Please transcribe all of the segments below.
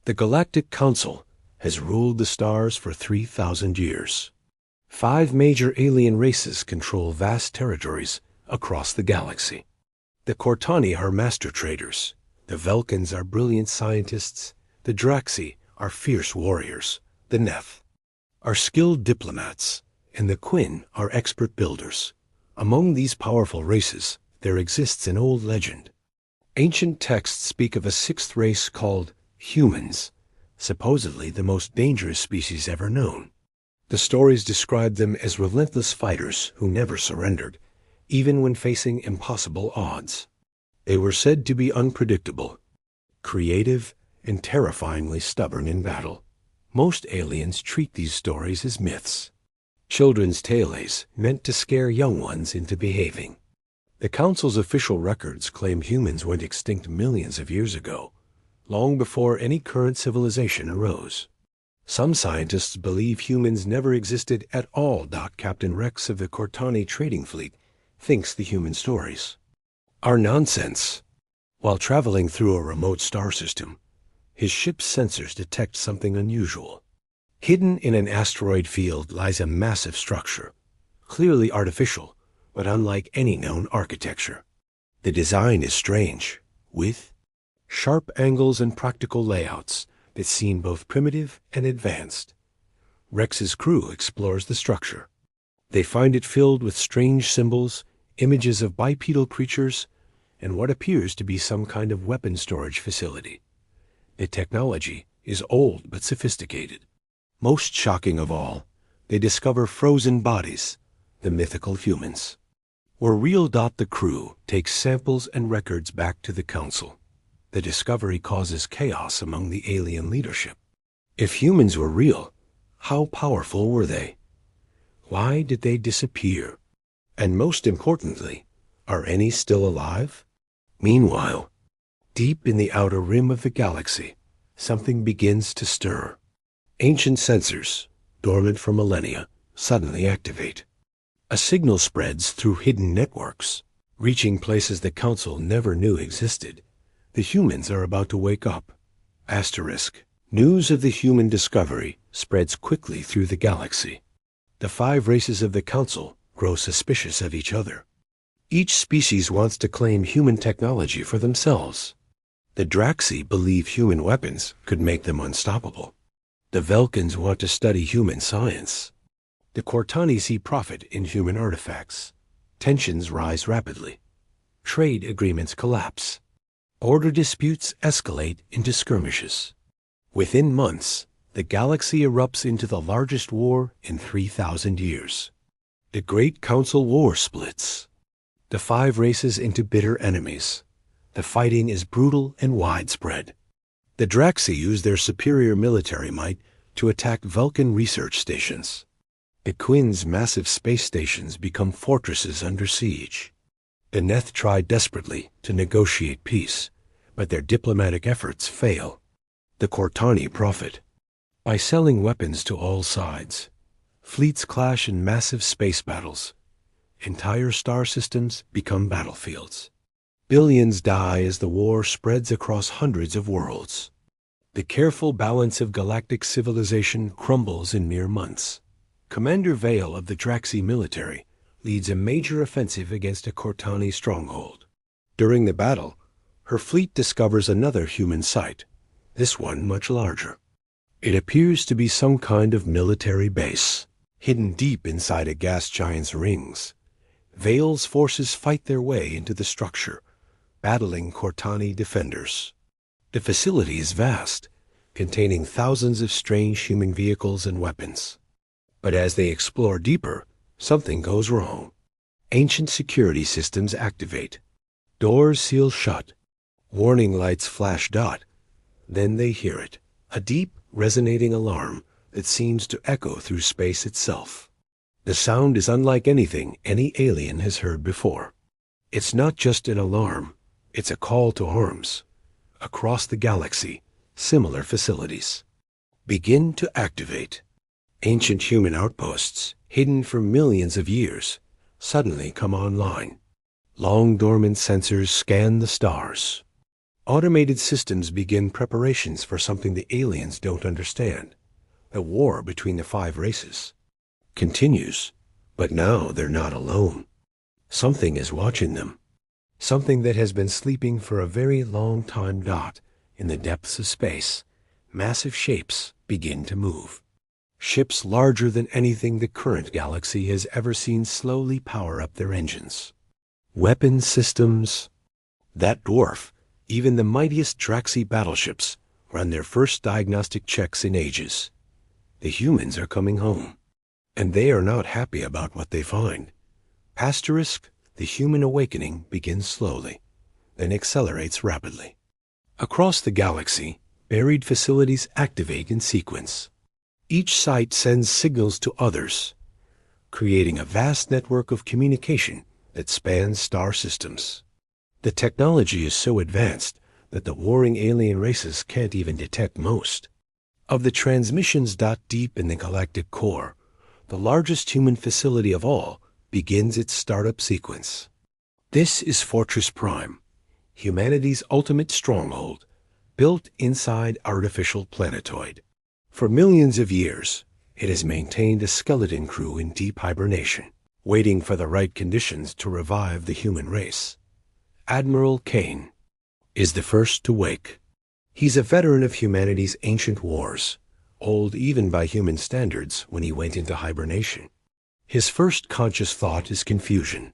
The Galactic Council has ruled the stars for 3,000 years. 5 major alien races control vast territories across the galaxy. The Cortani are master traders, the Vulcans are brilliant scientists, the Draxi are fierce warriors, the Neth are skilled diplomats, and the Quinn are expert builders. Among these powerful races, there exists an old legend. Ancient texts speak of a 6th race called humans, supposedly the most dangerous species ever known. The stories describe them as relentless fighters who never surrendered, even when facing impossible odds. They were said to be unpredictable, creative, and terrifyingly stubborn in battle. Most aliens treat these stories as myths, children's tales meant to scare young ones into behaving. The Council's official records claim humans went extinct millions of years ago, long before any current civilization arose. Some scientists believe humans never existed at all. Captain Rex of the Cortani trading fleet thinks the human stories are nonsense. While traveling through a remote star system, his ship's sensors detect something unusual. Hidden in an asteroid field lies a massive structure, clearly artificial, but unlike any known architecture. The design is strange, with sharp angles and practical layouts that seem both primitive and advanced. Rex's crew explores the structure. They find it filled with strange symbols, images of bipedal creatures, and what appears to be some kind of weapon storage facility. The technology is old but sophisticated. Most shocking of all, they discover frozen bodies, the mythical humans. Were real. The crew takes samples and records back to the Council. The discovery causes chaos among the alien leadership. If humans were real, how powerful were they? Why did they disappear? And most importantly, are any still alive? Meanwhile, deep in the outer rim of the galaxy, something begins to stir. Ancient sensors, dormant for millennia, suddenly activate. A signal spreads through hidden networks, reaching places the Council never knew existed. The humans are about to wake up. News of the human discovery spreads quickly through the galaxy. The 5 races of the Council grow suspicious of each other. Each species wants to claim human technology for themselves. The Draxi believe human weapons could make them unstoppable. The Vulcans want to study human science. The Cortani see profit in human artifacts. Tensions rise rapidly. Trade agreements collapse. Border disputes escalate into skirmishes. Within months, the galaxy erupts into the largest war in 3,000 years. The Great Council War splits the 5 races into bitter enemies. The fighting is brutal and widespread. The Draxi use their superior military might to attack Vulcan research stations. The Quinn's massive space stations become fortresses under siege. The Neth try desperately to negotiate peace, but their diplomatic efforts fail. The Cortani profit by selling weapons to all sides. Fleets clash in massive space battles. Entire star systems become battlefields. Billions die as the war spreads across hundreds of worlds. The careful balance of galactic civilization crumbles in mere months. Commander Vale of the Draxi military leads a major offensive against a Cortani stronghold. During the battle, her fleet discovers another human site, this one much larger. It appears to be some kind of military base, hidden deep inside a gas giant's rings. Vale's forces fight their way into the structure, battling Cortani defenders. The facility is vast, containing thousands of strange human vehicles and weapons. But as they explore deeper, something goes wrong. Ancient security systems activate. Doors seal shut. Warning lights flash. Then they hear it, a deep, resonating alarm that seems to echo through space itself. The sound is unlike anything any alien has heard before. It's not just an alarm, it's a call to arms. Across the galaxy, similar facilities begin to activate. Ancient human outposts, hidden for millions of years, suddenly come online. Long dormant sensors scan the stars. Automated systems begin preparations for something the aliens don't understand. The war between the five races continues, but now they're not alone. Something is watching them. Something that has been sleeping for a very long time. In the depths of space, massive shapes begin to move. Ships larger than anything the current galaxy has ever seen slowly power up their engines. Weapon systems that dwarf even the mightiest Draxi battleships run their first diagnostic checks in ages. The humans are coming home, and they are not happy about what they find. Asterisk, the human awakening begins slowly, then accelerates rapidly. Across the galaxy, buried facilities activate in sequence. Each site sends signals to others, creating a vast network of communication that spans star systems. The technology is so advanced that the warring alien races can't even detect most of the transmissions. Deep in the galactic core, the largest human facility of all begins its startup sequence. This is Fortress Prime, humanity's ultimate stronghold, built inside artificial planetoid. For millions of years, it has maintained a skeleton crew in deep hibernation, waiting for the right conditions to revive the human race. Admiral Kane is the first to wake. He's a veteran of humanity's ancient wars, old even by human standards when he went into hibernation. His first conscious thought is confusion.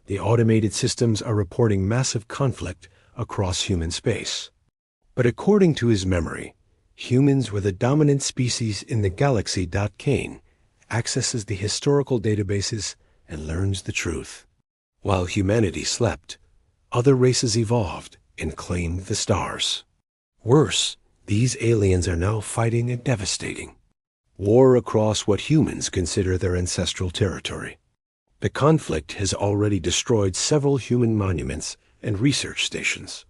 The automated systems are reporting massive conflict across human space. But according to his memory, humans were the dominant species in the galaxy. Kane accesses the historical databases and learns the truth. While humanity slept, other races evolved and claimed the stars. Worse, these aliens are now fighting a devastating war across what humans consider their ancestral territory. The conflict has already destroyed several human monuments and research stations.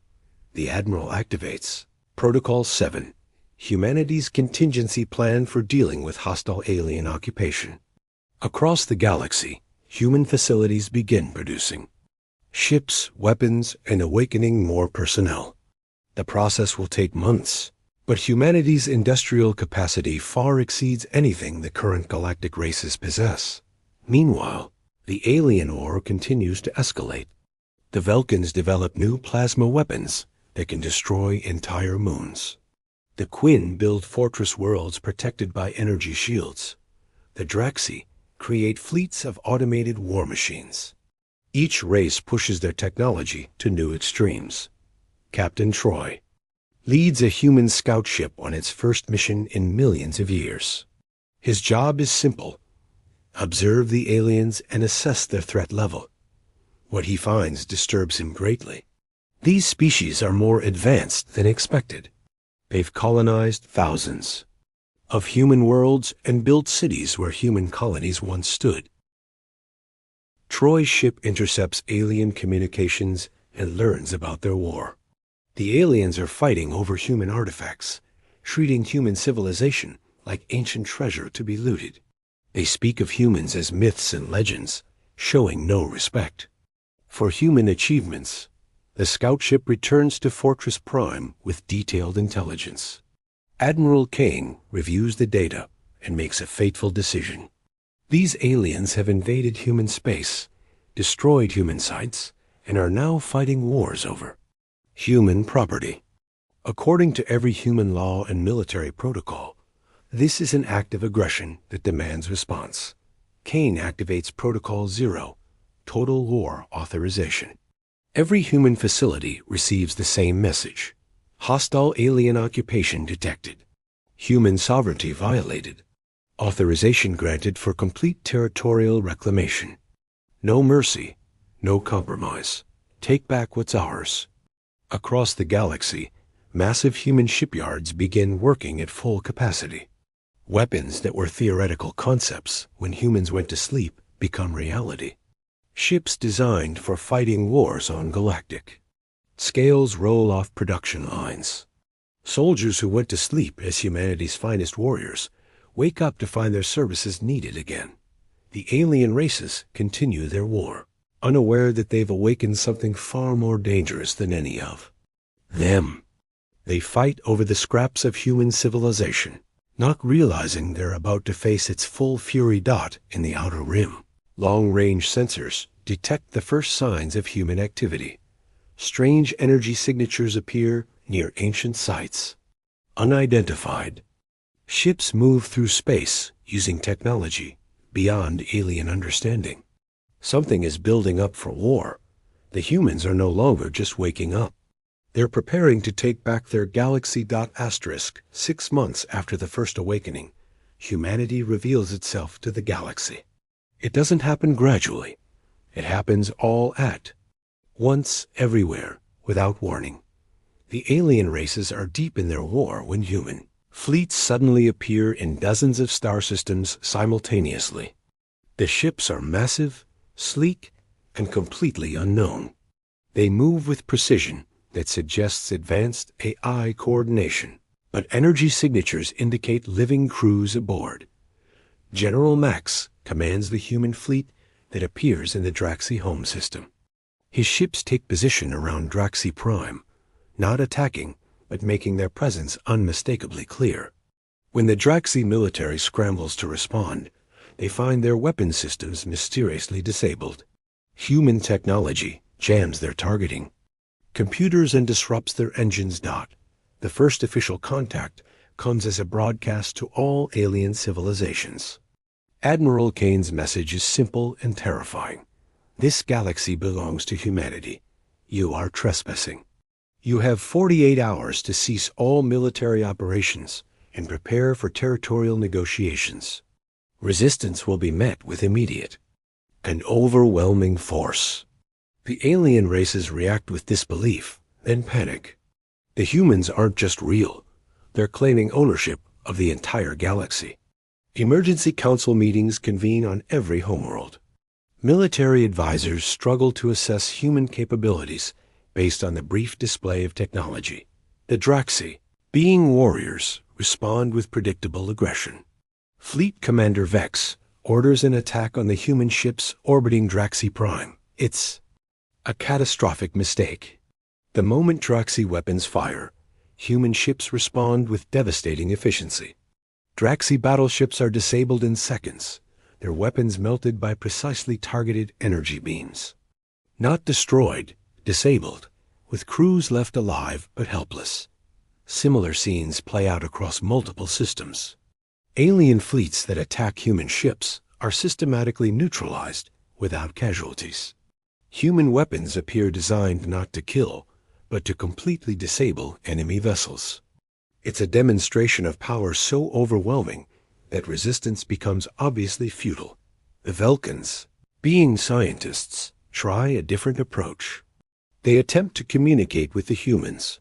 The Admiral activates Protocol 7, humanity's contingency plan for dealing with hostile alien occupation. Across the galaxy, human facilities begin producing ships, weapons, and awakening more personnel. The process will take months, but humanity's industrial capacity far exceeds anything the current galactic races possess. Meanwhile, the alien war continues to escalate. The Vulcans develop new plasma weapons that can destroy entire moons. The Quinn build fortress worlds protected by energy shields. The Draxi create fleets of automated war machines. Each race pushes their technology to new extremes. Captain Troy leads a human scout ship on its first mission in millions of years. His job is simple: observe the aliens and assess their threat level. What he finds disturbs him greatly. These species are more advanced than expected. They've colonized thousands of human worlds and built cities where human colonies once stood. Troy's ship intercepts alien communications and learns about their war. The aliens are fighting over human artifacts, treating human civilization like ancient treasure to be looted. They speak of humans as myths and legends, showing no respect for human achievements. The scout ship returns to Fortress Prime with detailed intelligence. Admiral Kane reviews the data and makes a fateful decision. These aliens have invaded human space, destroyed human sites, and are now fighting wars over human property. According to every human law and military protocol, this is an act of aggression that demands response. Kane activates Protocol 0, Total War Authorization. Every human facility receives the same message: hostile alien occupation detected. Human sovereignty violated. Authorization granted for complete territorial reclamation. No mercy, no compromise. Take back what's ours. Across the galaxy, massive human shipyards begin working at full capacity. Weapons that were theoretical concepts when humans went to sleep become reality. Ships designed for fighting wars on galactic scales roll off production lines. Soldiers who went to sleep as humanity's finest warriors wake up to find their services needed again. The alien races continue their war, unaware that they've awakened something far more dangerous than any of them. They fight over the scraps of human civilization, not realizing they're about to face its full fury. In the outer rim, long-range sensors detect the first signs of human activity. Strange energy signatures appear near ancient sites. Unidentified. Ships move through space using technology beyond alien understanding. Something is building up for war. The humans are no longer just waking up. They're preparing to take back their galaxy. 6 months after the first awakening, humanity reveals itself to the galaxy. It doesn't happen gradually. It happens all at once, everywhere, without warning. The alien races are deep in their war when human fleets suddenly appear in dozens of star systems simultaneously. The ships are massive, sleek, and completely unknown. They move with precision that suggests advanced AI coordination, but energy signatures indicate living crews aboard. General Max commands the human fleet that appears in the Draxi home system. His ships take position around Draxi Prime, not attacking, but making their presence unmistakably clear. When the Draxi military scrambles to respond, they find their weapon systems mysteriously disabled. Human technology jams their targeting. Computers and disrupts their engines. The first official contact comes as a broadcast to all alien civilizations. Admiral Kane's message is simple and terrifying. This galaxy belongs to humanity. You are trespassing. You have 48 hours to cease all military operations and prepare for territorial negotiations. Resistance will be met with immediate and overwhelming force. The alien races react with disbelief, then panic. The humans aren't just real. They're claiming ownership of the entire galaxy. Emergency council meetings convene on every homeworld. Military advisors struggle to assess human capabilities based on the brief display of technology. The Draxi, being warriors, respond with predictable aggression. Fleet Commander Vex orders an attack on the human ships orbiting Draxi Prime. It's a catastrophic mistake. The moment Draxi weapons fire, human ships respond with devastating efficiency. Draxi battleships are disabled in seconds, their weapons melted by precisely targeted energy beams. Not destroyed, disabled, with crews left alive but helpless. Similar scenes play out across multiple systems. Alien fleets that attack human ships are systematically neutralized without casualties. Human weapons appear designed not to kill, but to completely disable enemy vessels. It's a demonstration of power so overwhelming that resistance becomes obviously futile. The Vulcans, being scientists, try a different approach. They attempt to communicate with the humans,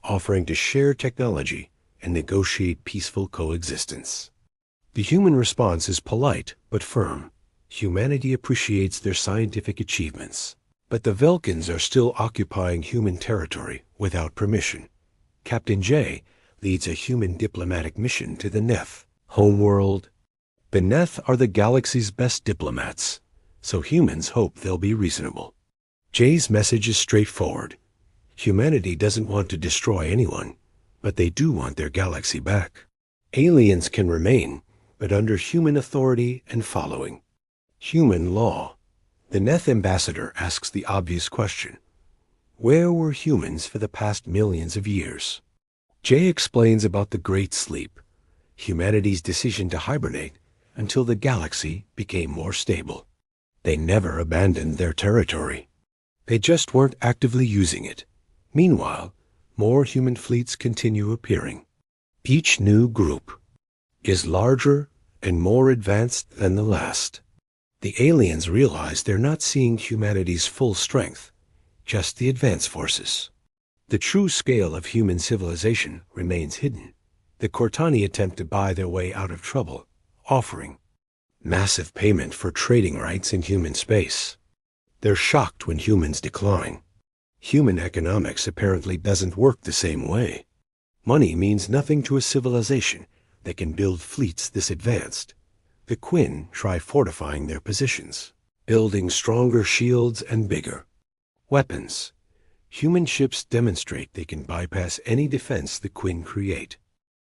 offering to share technology and negotiate peaceful coexistence. The human response is polite but firm. Humanity appreciates their scientific achievements, but the Vulcans are still occupying human territory without permission. Captain J leads a human diplomatic mission to the Neth homeworld. The Neth are the galaxy's best diplomats, so humans hope they'll be reasonable. J's message is straightforward. Humanity doesn't want to destroy anyone, but they do want their galaxy back. Aliens can remain, but under human authority and following human law. The Neth ambassador asks the obvious question: where were humans for the past millions of years? Jay explains about the Great Sleep, humanity's decision to hibernate until the galaxy became more stable. They never abandoned their territory. They just weren't actively using it. Meanwhile, more human fleets continue appearing. Each new group is larger and more advanced than the last. The aliens realize they're not seeing humanity's full strength, just the advance forces. The true scale of human civilization remains hidden. The Cortani attempt to buy their way out of trouble, offering massive payment for trading rights in human space. They're shocked when humans decline. Human economics apparently doesn't work the same way. Money means nothing to a civilization that can build fleets this advanced. The Quinn try fortifying their positions, building stronger shields and bigger weapons. Human ships demonstrate they can bypass any defense the Quinn create.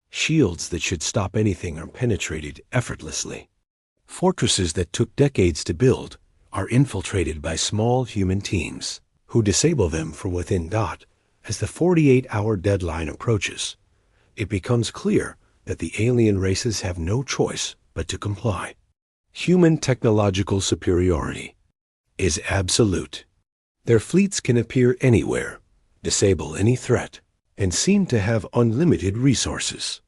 Shields that should stop anything are penetrated effortlessly. Fortresses that took decades to build are infiltrated by small human teams, who disable them from within. As the 48-hour deadline approaches, it becomes clear that the alien races have no choice but to comply. Human technological superiority is absolute. Their fleets can appear anywhere, disable any threat, and seem to have unlimited resources.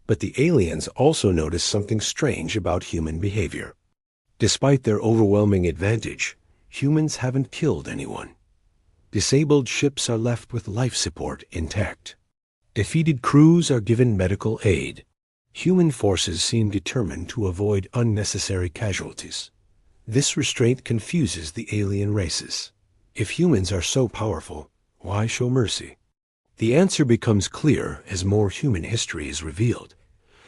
But the aliens also notice something strange about human behavior. Despite their overwhelming advantage, humans haven't killed anyone. Disabled ships are left with life support intact. Defeated crews are given medical aid. Human forces seem determined to avoid unnecessary casualties. This restraint confuses the alien races. If humans are so powerful, why show mercy? The answer becomes clear as more human history is revealed.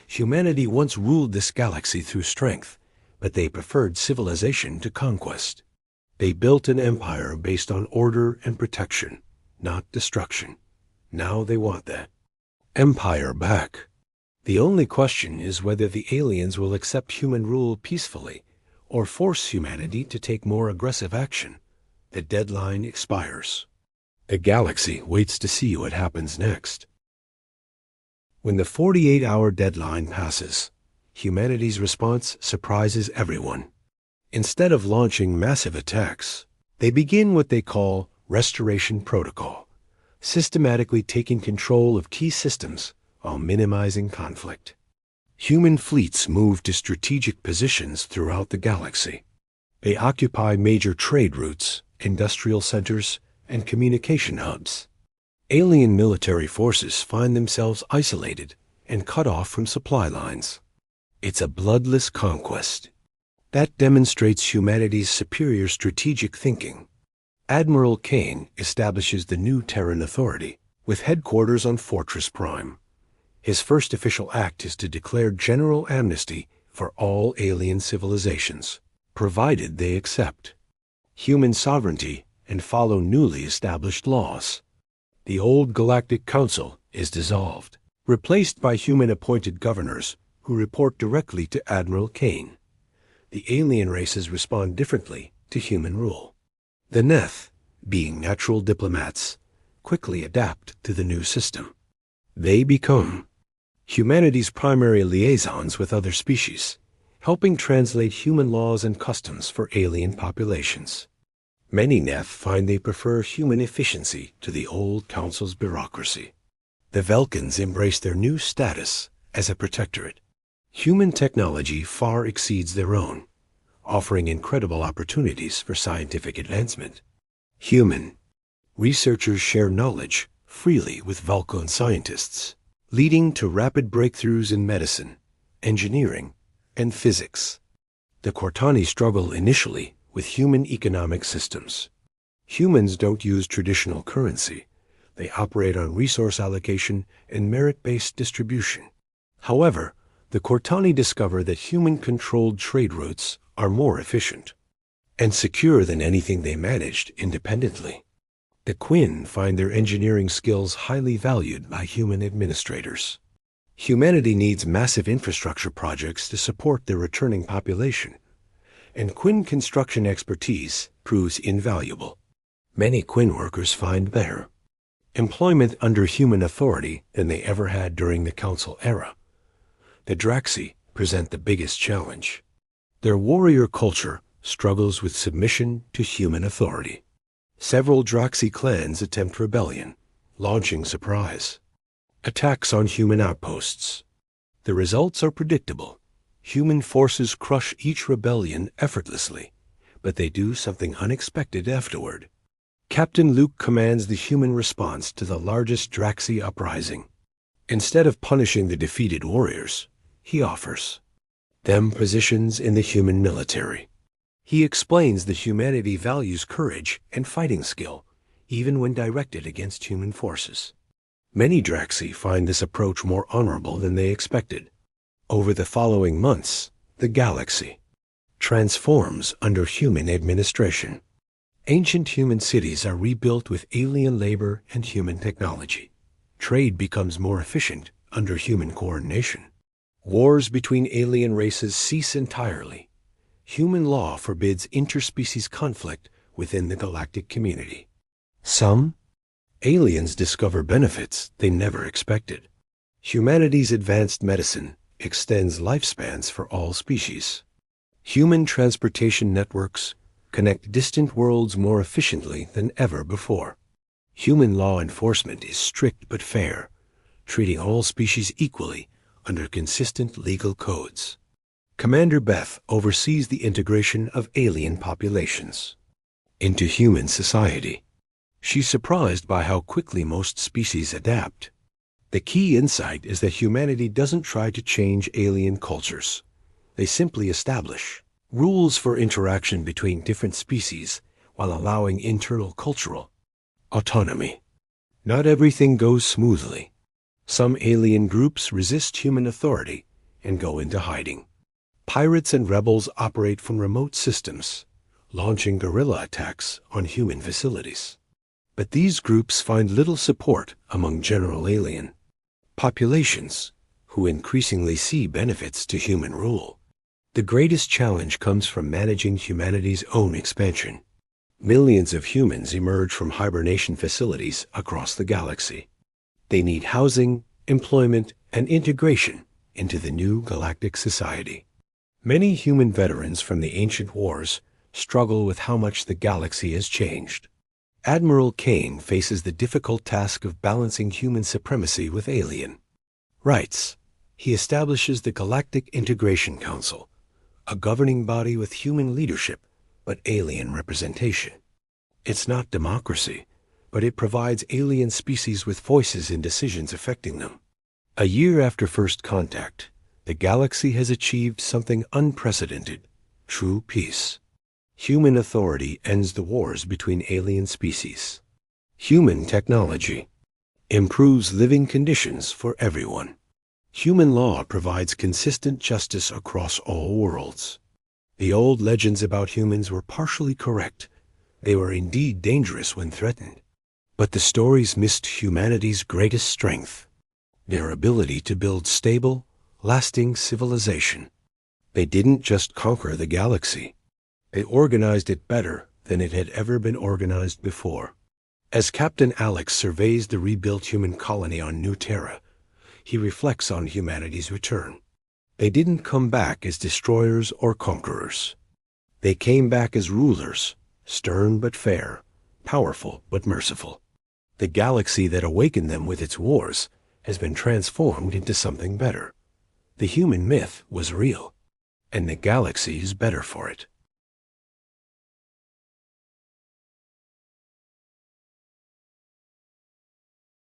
Humanity once ruled this galaxy through strength, but they preferred civilization to conquest. They built an empire based on order and protection, not destruction. Now they want that empire back. The only question is whether the aliens will accept human rule peacefully or force humanity to take more aggressive action. The deadline expires. The galaxy waits to see what happens next. When the 48-hour deadline passes, humanity's response surprises everyone. Instead of launching massive attacks, they begin what they call restoration protocol, systematically taking control of key systems while minimizing conflict. Human fleets move to strategic positions throughout the galaxy. They occupy major trade routes, industrial centers, and communication hubs. Alien military forces find themselves isolated and cut off from supply lines. It's a bloodless conquest. That demonstrates humanity's superior strategic thinking. Admiral Kane establishes the new Terran Authority, with headquarters on Fortress Prime. His first official act is to declare general amnesty for all alien civilizations, provided they accept human sovereignty and follow newly established laws. The old Galactic Council is dissolved, replaced by human-appointed governors who report directly to Admiral Kane. The alien races respond differently to human rule. The Neth, being natural diplomats, quickly adapt to the new system. They become humanity's primary liaisons with other species, helping translate human laws and customs for alien populations. Many Neth find they prefer human efficiency to the old Council's bureaucracy. The Velkans embrace their new status as a protectorate. Human technology far exceeds their own, offering incredible opportunities for scientific advancement. Human researchers share knowledge freely with Vulcan scientists, leading to rapid breakthroughs in medicine, engineering, and physics. The Cortani struggle initially with human economic systems. Humans don't use traditional currency. They operate on resource allocation and merit-based distribution. However, the Cortani discover that human-controlled trade routes are more efficient and secure than anything they managed independently. The Quinn find their engineering skills highly valued by human administrators. Humanity needs massive infrastructure projects to support their returning population, and Quinn construction expertise proves invaluable. Many Quinn workers find better employment under human authority than they ever had during the Council era. The Draxi present the biggest challenge. Their warrior culture struggles with submission to human authority. Several Draxi clans attempt rebellion, launching surprise attacks on human outposts. The results are predictable. Human forces crush each rebellion effortlessly, but they do something unexpected afterward. Captain Luke commands the human response to the largest Draxi uprising. Instead of punishing the defeated warriors, he offers them positions in the human military. He explains that humanity values courage and fighting skill, even when directed against human forces. Many Draxi find this approach more honorable than they expected. Over the following months, the galaxy transforms under human administration. Ancient human cities are rebuilt with alien labor and human technology. Trade becomes more efficient under human coordination. Wars between alien races cease entirely. Human law forbids interspecies conflict within the galactic community. Some aliens discover benefits they never expected. Humanity's advanced medicine extends lifespans for all species. Human transportation networks connect distant worlds more efficiently than ever before. Human law enforcement is strict but fair, treating all species equally under consistent legal codes. Commander Beth oversees the integration of alien populations into human society. She's surprised by how quickly most species adapt. The key insight is that humanity doesn't try to change alien cultures. They simply establish rules for interaction between different species while allowing internal cultural autonomy. Not everything goes smoothly. Some alien groups resist human authority and go into hiding. Pirates and rebels operate from remote systems, launching guerrilla attacks on human facilities. But these groups find little support among general alien populations, who increasingly see benefits to human rule. The greatest challenge comes from managing humanity's own expansion. Millions of humans emerge from hibernation facilities across the galaxy. They need housing, employment, and integration into the new galactic society. Many human veterans from the ancient wars struggle with how much the galaxy has changed. Admiral Kane faces the difficult task of balancing human supremacy with alien rights. He establishes the Galactic Integration Council, a governing body with human leadership but alien representation. It's not democracy, but it provides alien species with voices in decisions affecting them. A year after first contact, the galaxy has achieved something unprecedented: true peace. Human authority ends the wars between alien species. Human technology improves living conditions for everyone. Human law provides consistent justice across all worlds. The old legends about humans were partially correct. They were indeed dangerous when threatened. But the stories missed humanity's greatest strength: their ability to build stable, lasting civilization. They didn't just conquer the galaxy. They organized it better than it had ever been organized before. As Captain Alex surveys the rebuilt human colony on New Terra, he reflects on humanity's return. They didn't come back as destroyers or conquerors. They came back as rulers, stern but fair, powerful but merciful. The galaxy that awakened them with its wars has been transformed into something better. The human myth was real, and the galaxy is better for it.